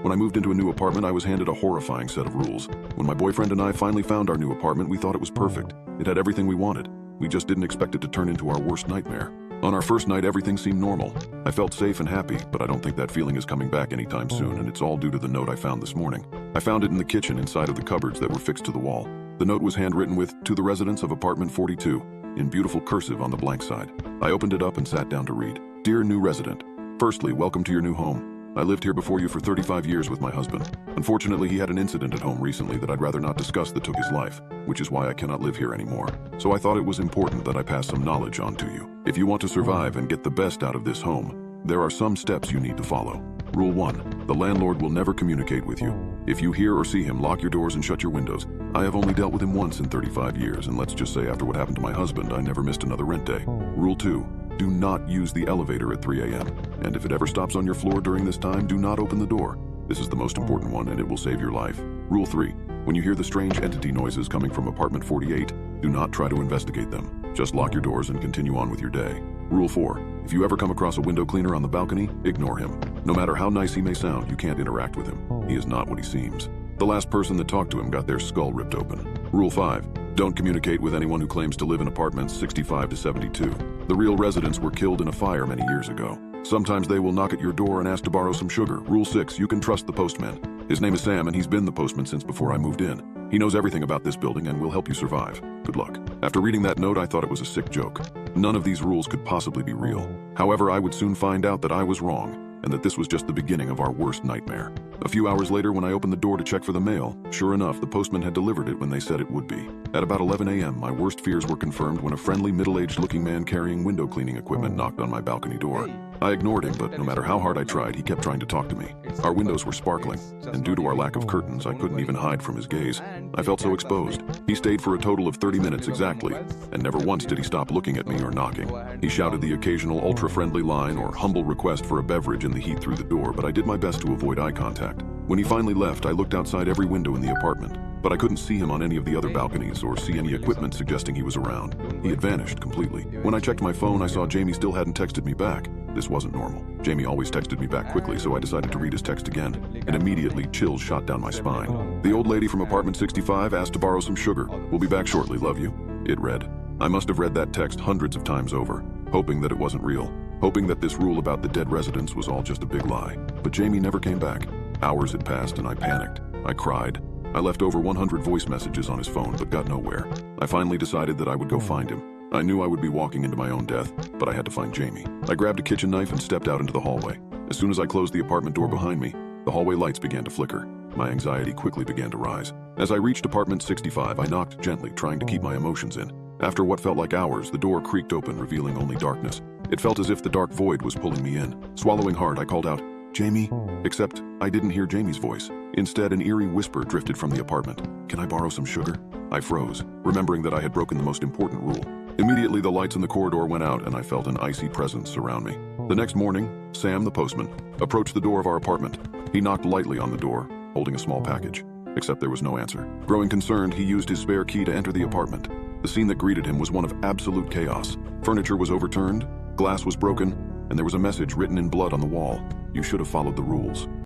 When I moved into a new apartment, I was handed a horrifying set of rules. When my boyfriend and I finally found our new apartment, we thought it was perfect. It had everything we wanted. We just didn't expect it to turn into our worst nightmare. On our first night, everything seemed normal. I felt safe and happy, but I don't think that feeling is coming back anytime soon, and it's all due to the note I found this morning. I found it in the kitchen inside of the cupboards that were fixed to the wall. The note was handwritten with, "To the residents of apartment 42, in beautiful cursive on the blank side. I opened it up and sat down to read. Dear new resident, firstly, welcome to your new home. I lived here before you for 35 years with my husband. Unfortunately, he had an incident at home recently that I'd rather not discuss that took his life, which is why I cannot live here anymore. So I thought it was important that I pass some knowledge on to you. If you want to survive and get the best out of this home, there are some steps you need to follow. Rule 1. The landlord will never communicate with you. If you hear or see him, lock your doors and shut your windows. I have only dealt with him once in 35 years, and let's just say after what happened to my husband, I never missed another rent day. Rule 2. Do not use the elevator at 3 a.m. And if it ever stops on your floor during this time, do not open the door. This is the most important one, and it will save your life. Rule 3. When you hear the strange entity noises coming from apartment 48, do not try to investigate them. Just lock your doors and continue on with your day. Rule 4. If you ever come across a window cleaner on the balcony, ignore him. No matter how nice he may sound, you can't interact with him. He is not what he seems. The last person that talked to him got their skull ripped open. Rule 5. Don't communicate with anyone who claims to live in apartments 65 to 72. The real residents were killed in a fire many years ago. Sometimes they will knock at your door and ask to borrow some sugar. Rule 6. You can trust the postman. His name is Sam, and he's been the postman since before I moved in. He knows everything about this building and will help you survive. Good luck. After reading that note, I thought it was a sick joke. None of these rules could possibly be real. However, I would soon find out that I was wrong, and that this was just the beginning of our worst nightmare. A few hours later, when I opened the door to check for the mail, sure enough, the postman had delivered it when they said it would be. At about 11 a.m., my worst fears were confirmed when a friendly, middle-aged looking man carrying window cleaning equipment knocked on my balcony door. I ignored him, but no matter how hard I tried, he kept trying to talk to me. Our windows were sparkling, and due to our lack of curtains, I couldn't even hide from his gaze. I felt so exposed. He stayed for a total of 30 minutes exactly, and never once did he stop looking at me or knocking. He shouted the occasional ultra-friendly line or humble request for a beverage in the heat through the door, but I did my best to avoid eye contact. When he finally left, I looked outside every window in the apartment, but I couldn't see him on any of the other balconies or see any equipment suggesting he was around. He had vanished completely. When I checked my phone, I saw Jamie still hadn't texted me back. This wasn't normal. Jamie always texted me back quickly, so I decided to read his text again, and immediately chills shot down my spine. The old lady from apartment 65 asked to borrow some sugar. We'll be back shortly, love you. It read. I must have read that text hundreds of times over, hoping that it wasn't real, hoping that this rule about the dead residents was all just a big lie. But Jamie never came back. Hours had passed and I panicked. I cried. I left over 100 voice messages on his phone but got nowhere. I finally decided that I would go find him. I knew I would be walking into my own death, but I had to find Jamie. I grabbed a kitchen knife and stepped out into the hallway. As soon as I closed the apartment door behind me, the hallway lights began to flicker. My anxiety quickly began to rise. As I reached apartment 65, I knocked gently, trying to keep my emotions in. After what felt like hours, the door creaked open, revealing only darkness. It felt as if the dark void was pulling me in. Swallowing hard, I called out, "Jamie?" Except I didn't hear Jamie's voice. Instead, an eerie whisper drifted from the apartment. "Can I borrow some sugar?" I froze, remembering that I had broken the most important rule. Immediately, the lights in the corridor went out and I felt an icy presence surround me. The next morning, Sam, the postman, approached the door of our apartment. He knocked lightly on the door, holding a small package. Except there was no answer. Growing concerned, he used his spare key to enter the apartment. The scene that greeted him was one of absolute chaos. Furniture was overturned, glass was broken, and there was a message written in blood on the wall. You should have followed the rules.